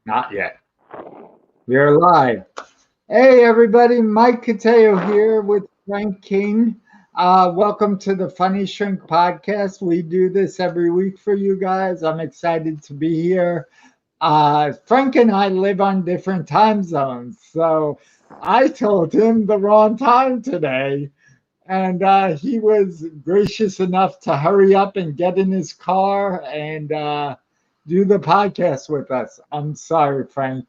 Not yet. We're live. Hey, everybody. Mike Cateo here with Frank King. Welcome to the Funny Shrink podcast. We do this every week for you guys. I'm excited to be here. Frank and I live on different time zones. So I told him the wrong time today. And he was gracious enough to hurry up and get in his car and do the podcast with us. I'm sorry, Frank.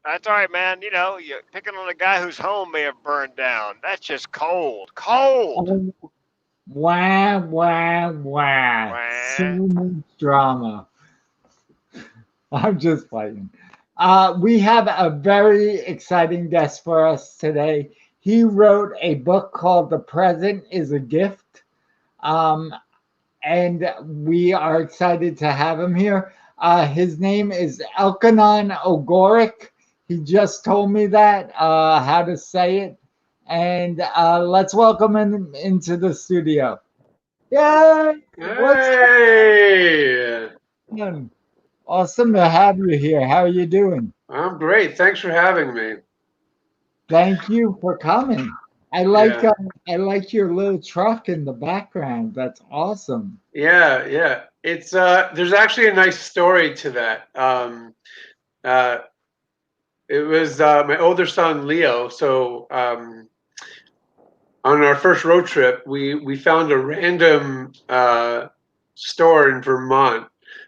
That's all right, man. You're picking on a guy whose home may have burned down. That's just cold. Cold. Um, Wah, wah, wah. So Wah. much drama. I'm just playing. We have a very exciting guest for us today. He wrote a book called The Present is a Gift. Um, and we are excited to have him here. His name is Elchenan Ogorek. He just told me that, how to say it. And let's welcome him into the studio. Yay! What's Hey, going on? Awesome to have you here. How are you doing? I'm great. Thanks for having me. Thank you for coming. I like Yeah, I like your little truck in the background. That's awesome. yeah. It's there's actually a nice story to that. Uh, it was my older son Leo. So on our first road trip, we found a random store in Vermont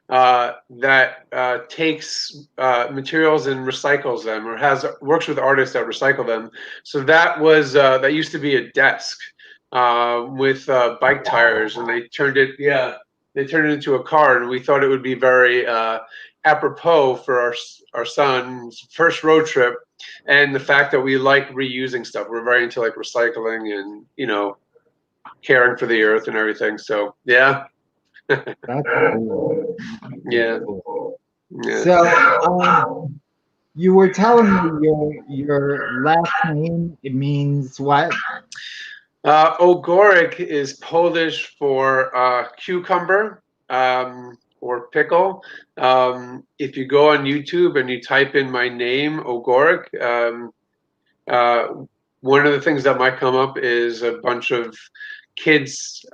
that takes materials and recycles them, or has works with artists that recycle them. So that used to be a desk with bike tires, and they turned it into a car, and we thought it would be very apropos for our son's first road trip, and the fact that we like reusing stuff. We're very into like recycling and caring for the earth and everything. So yeah, That's cool. That's yeah, cool. yeah. So, you were telling me your last name, it means what? Ogorek is Polish for cucumber or pickle. If you go on YouTube and you type in my name, Ogorek, uh, one of the things that might come up is a bunch of kids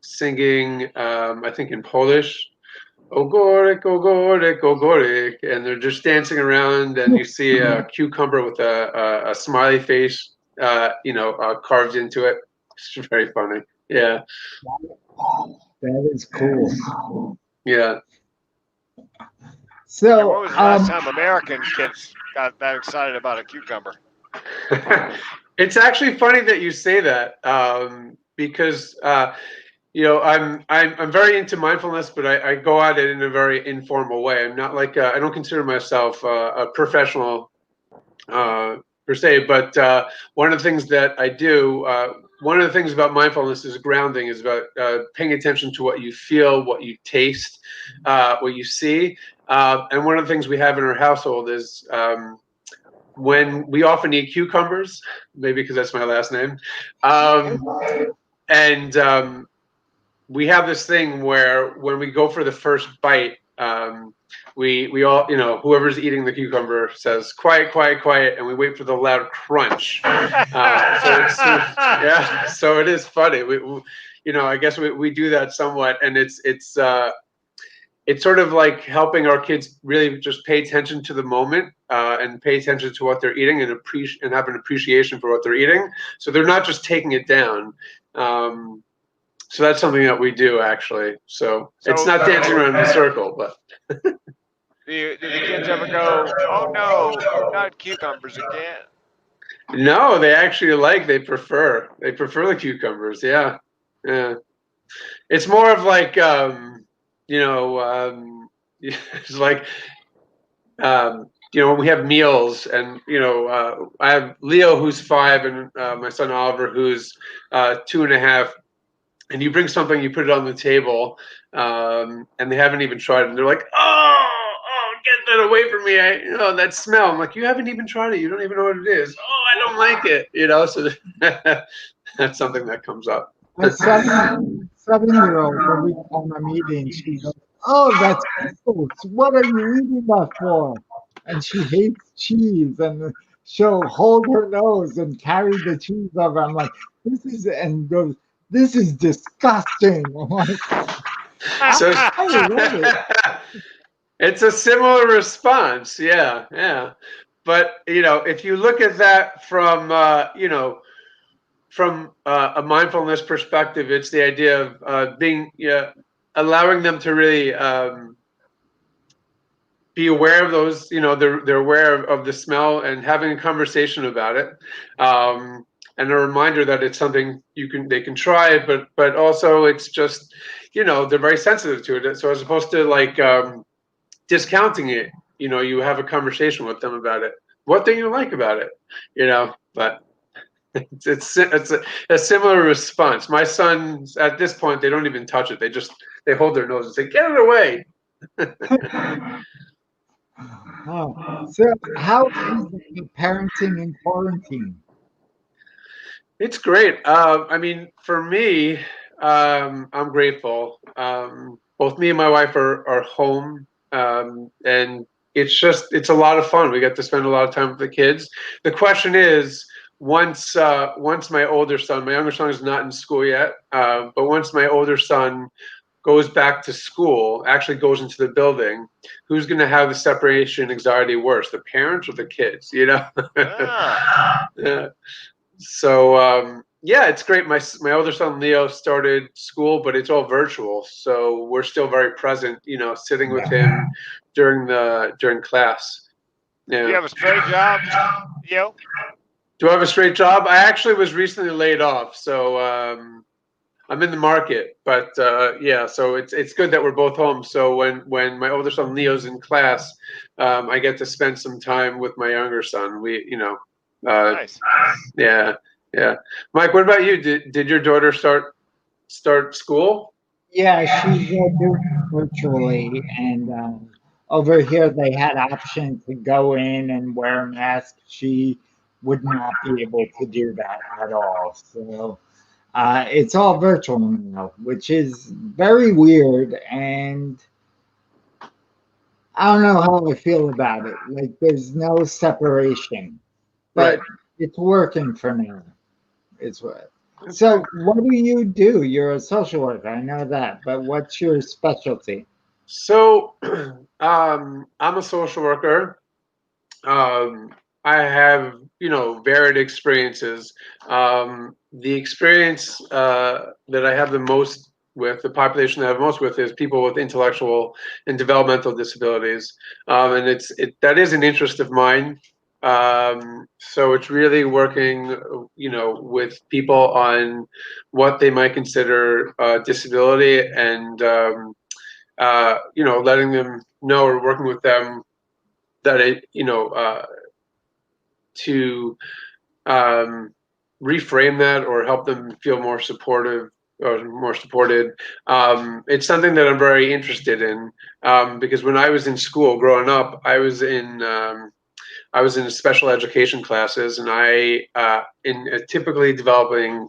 singing, I think in Polish, Ogorek, Ogorek, Ogorek, and they're just dancing around, and you see a cucumber with a smiley face, carved into it. It's very funny. Yeah, That is cool. yeah. And when So, was the last time American kids got that excited about a cucumber? It's actually funny that you say that because I'm very into mindfulness, but I go at it in a very informal way. I'm not like I don't consider myself a professional per se, but one of the things that I do, one of the things about mindfulness is grounding, is about paying attention to what you feel, what you taste, what you see. And one of the things we have in our household is when we often eat cucumbers, maybe because that's my last name. Um, and we have this thing where when we go for the first bite, we all, whoever's eating the cucumber says quiet, quiet, quiet, and we wait for the loud crunch. Yeah, so it is funny. I guess we do that somewhat, and it's sort of like helping our kids really just pay attention to the moment and pay attention to what they're eating, and have an appreciation for what they're eating. So they're not just taking it down. So that's something that we do actually. So it's So, not dancing around in a circle, but do the kids ever go, "Oh no, not cucumbers again"? no, they prefer the cucumbers. Yeah, yeah. It's more of like it's like when we have meals, and I have Leo who's 5, and my son Oliver who's 2.5. And you bring something, you put it on the table, and they haven't even tried it, and they're like, "Oh, get that away from me! That smell." I'm like, "You haven't even tried it. You don't even know what it is." "Oh, I don't like it." So that's something that comes up. my 7-year-old, every time I'm eating, she goes, oh, that's gross. What are you eating that for? And she hates cheese, and she'll hold her nose and carry the cheese over. I'm like, this is, and goes, this is disgusting. I'm like, So I love it. it's a similar response. Yeah, yeah. But if you look at that from a mindfulness perspective, it's the idea of being allowing them to really be aware of those. They're aware of the smell and having a conversation about it. And a reminder that it's something they can try it, but also it's just they're very sensitive to it. So as opposed to like discounting it, you have a conversation with them about it. What do you like about it? But it's a similar response. My sons at this point, they don't even touch it. They hold their nose and say, "Get it away." Oh, so how is parenting in quarantine? It's great. I mean, for me, I'm grateful. Both me and my wife are home, and it's a lot of fun. We get to spend a lot of time with the kids. The question is, once my younger son is not in school yet, but once my older son goes back to school, actually goes into the building, who's going to have the separation anxiety worse, the parents or the kids? Ah, Yeah. So yeah, it's great. My older son Leo started school, but it's all virtual, so we're still very present. Sitting with Yeah. him during class. do you Yeah. have a straight job, Yo? Do I have a straight job? I actually was recently laid off, so I'm in the market. But yeah, so it's good that we're both home. So when my older son Leo's in class, I get to spend some time with my younger son. Uh, Nice. Yeah, yeah. Mike, what about you? Did your daughter start school? Yeah, she's doing virtually, and over here they had option to go in and wear a mask. She would not be able to do that at all. So it's all virtual now, which is very weird, and I don't know how I feel about it. Like there's no separation, Right. but it's working for now. Is what. Okay. So what do you do? You're a social worker, I know that, but what's your specialty? So, I'm a social worker. Um, I have, varied experiences. The experience that I have the most with, the population that I have most with, is people with intellectual and developmental disabilities, and that is an interest of mine. So it's really working, with people on what they might consider disability, and letting them know, or working with them, that to um, reframe that, or help them feel more supportive or more supported. It's something that I'm very interested in, because when I was in school growing up, I was in special education classes, and I in a typically developing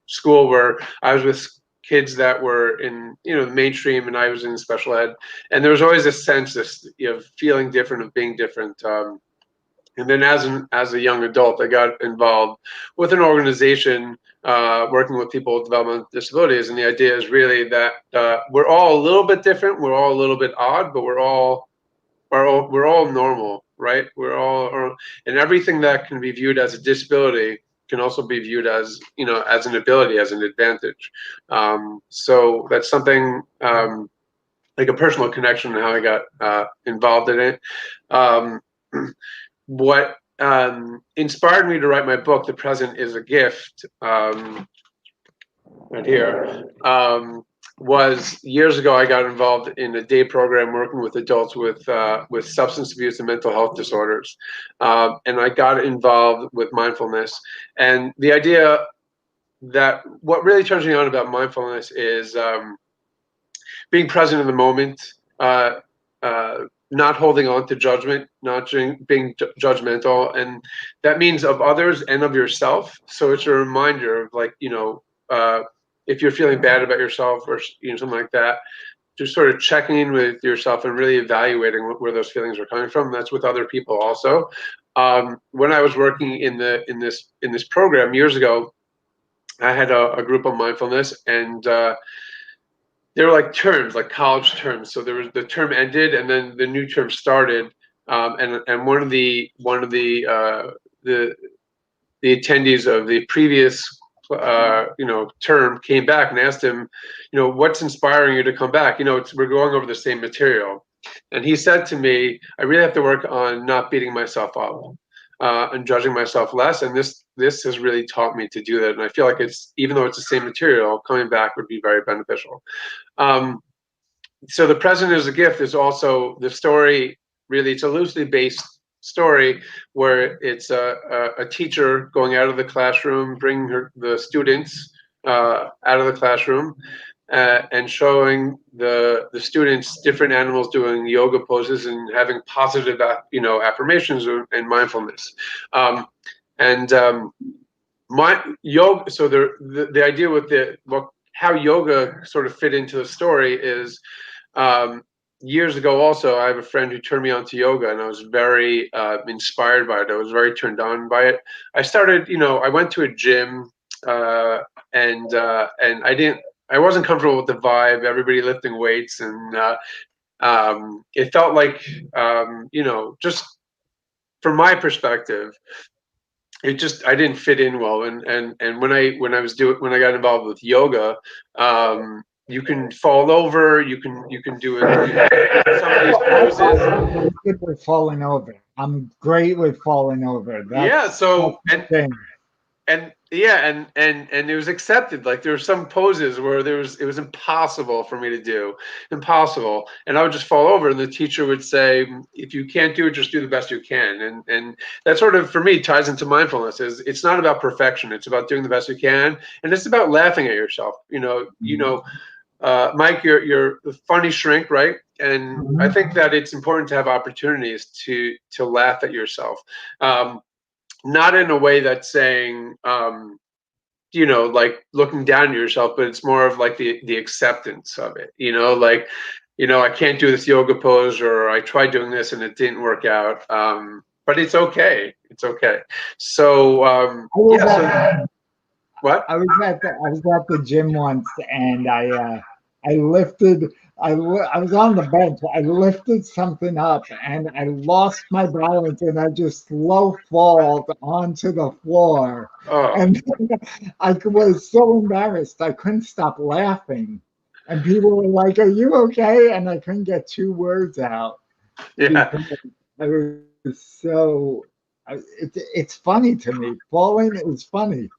school, where I was with kids that were in the mainstream, and I was in special ed, and there was always a sense of feeling different, of being different. And then as a young adult, I got involved with an organization working with people with developmental disabilities, and the idea is really that we're all a little bit different, we're all a little bit odd, but we're all normal, right? And everything that can be viewed as a disability can also be viewed as an ability, as an advantage. So that's something, like a personal connection, and how I got involved in it. Um, what inspired me to write my book, The Present is a Gift, right here, was years ago. I got involved in a day program working with adults with substance abuse and mental health disorders, and I got involved with mindfulness. And the idea that what really turns me on about mindfulness is being present in the moment, uh, uh, not holding on to judgment, not being judgmental, and that means of others and of yourself. So it's a reminder of, like, if you're feeling bad about yourself, or something like that, just sort of checking in with yourself and really evaluating where those feelings are coming from. That's with other people also. When I was working in this program years ago, I had a group on mindfulness, and they were like terms, like college terms. So there was the term ended, and then the new term started. And one of the attendees of the previous term came back and asked him, what's inspiring you to come back? We're going over the same material. And he said to me, I really have to work on not beating myself up and judging myself less. And this has really taught me to do that. And I feel like even though it's the same material, coming back would be very beneficial. So The Present is a Gift is also the story. Really, it's a loosely based story where it's a teacher going out of the classroom, bringing the students out of the classroom, and showing the students different animals doing yoga poses and having positive affirmations and mindfulness. My yoga. So the idea with how yoga sort of fit into the story is. Years ago also, I have a friend who turned me on to yoga, and I was very inspired by it. I was very turned on by it. I went to a gym, and I wasn't comfortable with the vibe, everybody lifting weights, and it felt like, just from my perspective, I didn't fit in well. And when I got involved with yoga, you can fall over. You can do it. Some of these poses. I'm good with falling over. I'm great with falling over. That's And it was accepted. Like there were some poses where it was impossible for me to do, impossible, and I would just fall over. And the teacher would say, "If you can't do it, just do the best you can." And that sort of, for me, ties into mindfulness. It's not about perfection. It's about doing the best you can, and it's about laughing at yourself. Mike, you're the funny shrink, right? And I think that it's important to have opportunities to laugh at yourself. Not in a way that's saying, like looking down at yourself, but it's more of like the acceptance of it. I can't do this yoga pose, or I tried doing this and it didn't work out. But it's okay. It's okay. So, what? I was at the gym once, and I lifted. I was on the bench. I lifted something up, and I lost my balance, and I just slow falled onto the floor. Oh. And I was so embarrassed. I couldn't stop laughing, and people were like, "Are you okay?" And I couldn't get two words out. Yeah. I was so. It's funny to me. Falling is funny.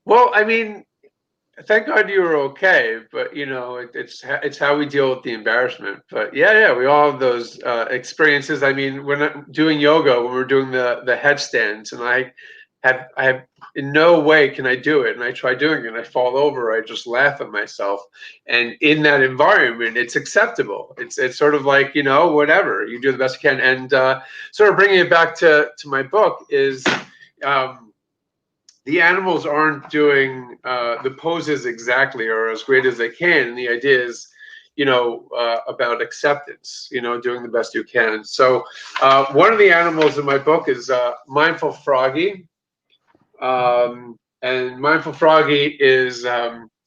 Well, I mean, thank God you were okay, but it's how we deal with the embarrassment. But yeah, we all have those experiences. I mean, when I'm doing yoga, when we're doing the headstands, and I have in no way can I do it, and I try doing it, and I fall over, I just laugh at myself. And in that environment, it's acceptable. It's sort of like, whatever, you do the best you can. And sort of bringing it back to my book is. The animals aren't doing the poses exactly or as great as they can. And the idea is, about acceptance, doing the best you can. So one of the animals in my book is Mindful Froggy. And Mindful Froggy is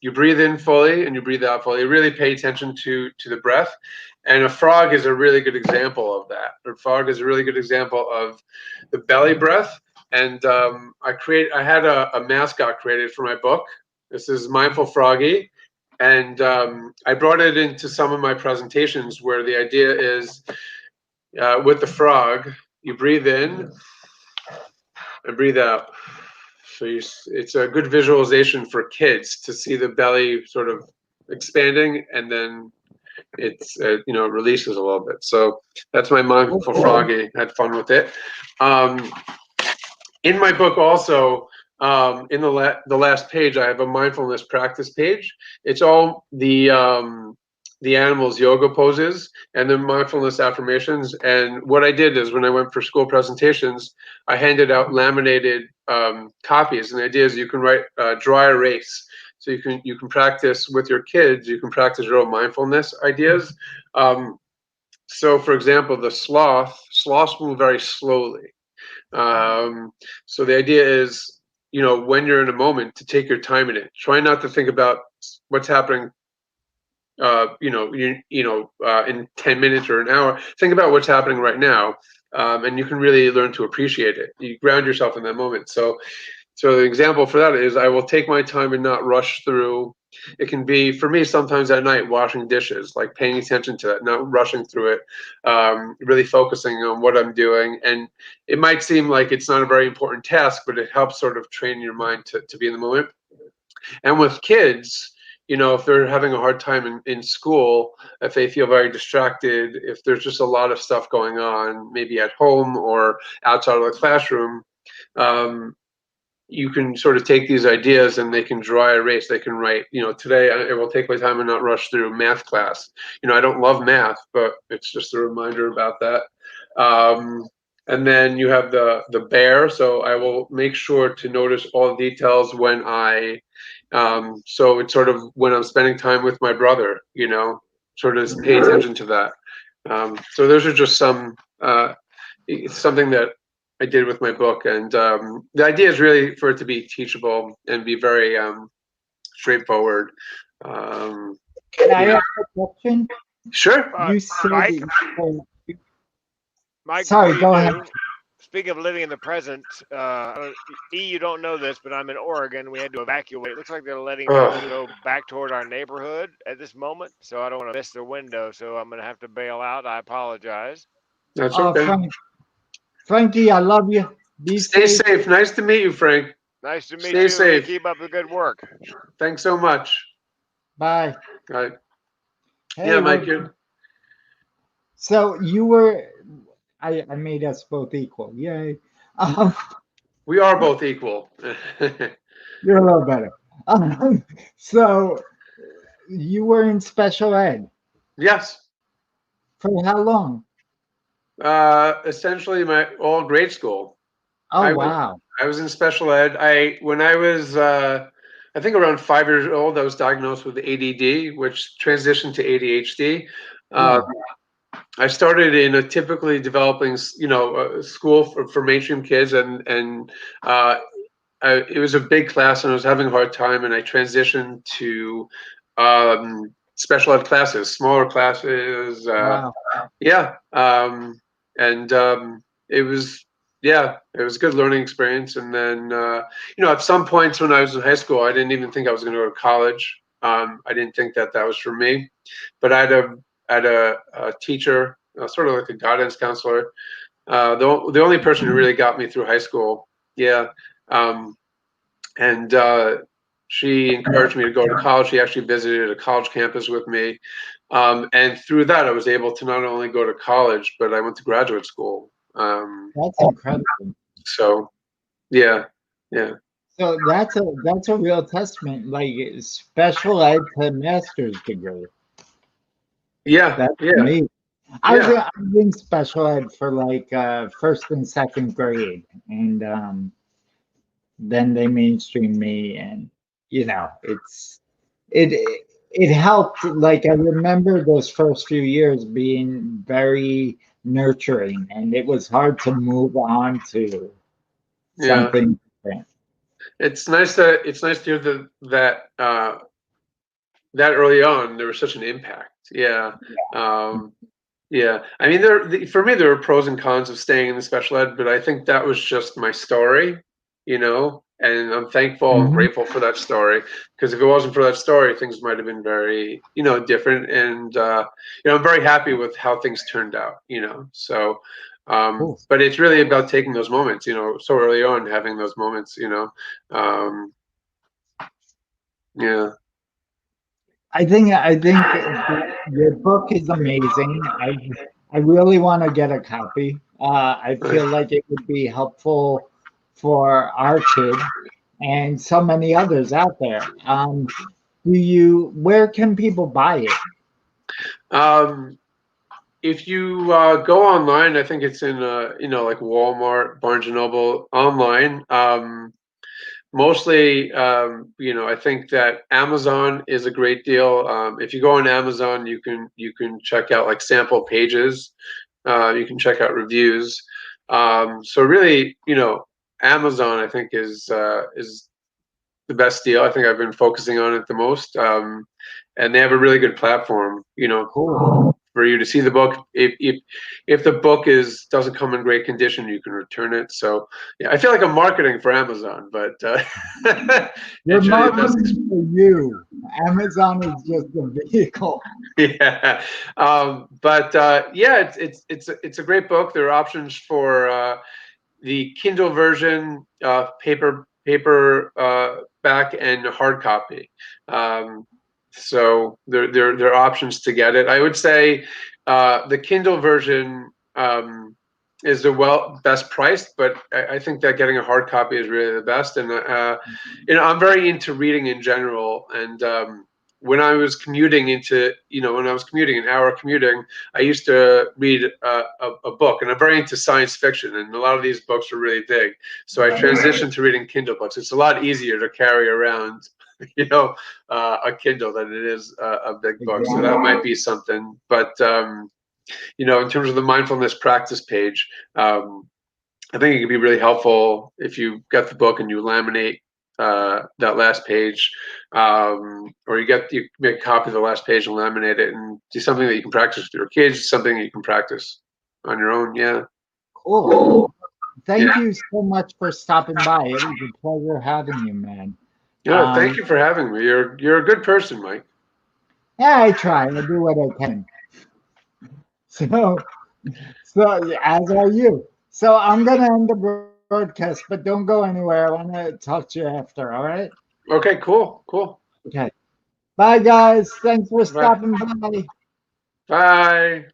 you breathe in fully and you breathe out fully. You really pay attention to the breath. And a frog is a really good example of that. A frog is a really good example of the belly breath. And I had a mascot created for my book. This is Mindful Froggy. And I brought it into some of my presentations where the idea is with the frog, you breathe in and breathe out. So it's a good visualization for kids to see the belly sort of expanding, and then it's releases a little bit. So that's my Mindful Froggy. Had fun with it. In my book also, in the last page, I have a mindfulness practice page. It's all the animals' yoga poses and the mindfulness affirmations. And what I did is when I went for school presentations, I handed out laminated copies. And the idea is you can write dry erase. So you can practice with your kids. You can practice your own mindfulness ideas. So, for example, the sloths move very slowly. So the idea is, when you're in a moment, to take your time in it. Try not to think about what's happening in 10 minutes or an hour. Think about what's happening right now, and you can really learn to appreciate it. You ground yourself in that moment. So the example for that is, I will take my time and not rush through. It can be, for me, sometimes at night, washing dishes, like paying attention to it, not rushing through it, really focusing on what I'm doing. And it might seem like it's not a very important task, but it helps sort of train your mind to be in the moment. And with kids, if they're having a hard time in school, if they feel very distracted, if there's just a lot of stuff going on, maybe at home or outside of the classroom, you can sort of take these ideas and they can dry erase. They can write, today I will take my time and not rush through math class. I don't love math, but it's just a reminder about that. And then you have the bear. So I will make sure to notice all the details when so it's sort of when I'm spending time with my brother, sort of pay attention to that. So those are just something that I did with my book. And the idea is really for it to be teachable and be very straightforward. Can I ask a question? Sure. You said Mike, sorry, before go you ahead. do, speaking of living in the present, you don't know this, but I'm in Oregon. We had to evacuate. It looks like they're letting people go back toward our neighborhood at this moment, so I don't want to miss the window. So I'm going to have to bail out. I apologize. That's okay. Frankie, I love you. Be Stay safe. safe. Nice to meet you, Frank. Nice to meet Stay you. safe. Keep up the good work. Thanks so much. Bye. All right. Hey, Yeah, Mike. so you were, I made us both equal. Yay. We are both equal. You're a little better. So you were in special ed Yes. for how long? Essentially, all grade school. Oh, wow. I was in special ed. When I was, I think around 5 years old, I was diagnosed with ADD, which transitioned to ADHD. Yeah. I started in a typically developing, school for mainstream kids, and it was a big class, and I was having a hard time, and I transitioned to special ed classes, smaller classes. Wow. Yeah, and it was it was a good learning experience. And then at some points when I was in high school, I didn't even think I was going to go to college. I didn't think that was for me, but I had a teacher, sort of like a guidance counselor, the only person who really got me through high school. Yeah. And she encouraged me to go to college. She actually visited a college campus with me. And through that, I was able to not only go to college, but I went to graduate school. That's incredible. So, yeah. So that's a real testament, like special ed to master's degree. Yeah. That's Yeah. amazing. I was in special ed for like first and second grade, and then they mainstreamed me, and it helped. Like I remember those first few years being very nurturing, and it was hard to move on to something different. It's nice to hear that early on there was such an impact. Yeah. Yeah. I mean, for me, there are pros and cons of staying in the special ed, but I think that was just my story, and I'm thankful and grateful for that story, because if it wasn't for that story, things might have been very, different. And, I'm very happy with how things turned out, so, Cool. but it's really about taking those moments, so early on, having those moments, yeah. I think your book is amazing. I really want to get a copy. I feel like it would be helpful for our kids and so many others out there. Where can people buy it? If you go online, I think it's in like Walmart, Barnes and Noble online. mostly, I think that Amazon is a great deal. If you go on Amazon, you can check out like sample pages. You can check out reviews. So really, Amazon I think is the best deal. I think I've been focusing on it the most. And they have a really good platform, Cool. for you to see the book. If the book doesn't come in great condition, you can return it. So yeah, I feel like I'm marketing for Amazon, but We're it's really the best. marketing for you. Amazon is just a vehicle. Yeah, but yeah, it's a great book. There are options for the Kindle version, paper back and hard copy. So there are options to get it. I would say the Kindle version is the best priced, but I think that getting a hard copy is really the best. And I'm very into reading in general. And when I was commuting an hour commuting, I used to read a book, and I'm very into science fiction, and a lot of these books are really big. So I transitioned to reading Kindle books. It's a lot easier to carry around, a Kindle than it is a big book. So that might be something. But in terms of the mindfulness practice page, I think it could be really helpful if you got the book and you laminate that last page, or you make a copy of the last page and laminate it, and do something that you can practice with your kids, something that you can practice on your own. Yeah. Cool. Thank you so much for stopping by. It was a pleasure having you, man. Yeah. Thank you for having me. You're a good person, Mike. Yeah, I try. I do what I can. So as are you. So I'm gonna end the broadcast, but don't go anywhere. I want to talk to you after. All right? Okay. Cool. Okay. Bye, guys. Thanks for Bye. stopping by. Bye.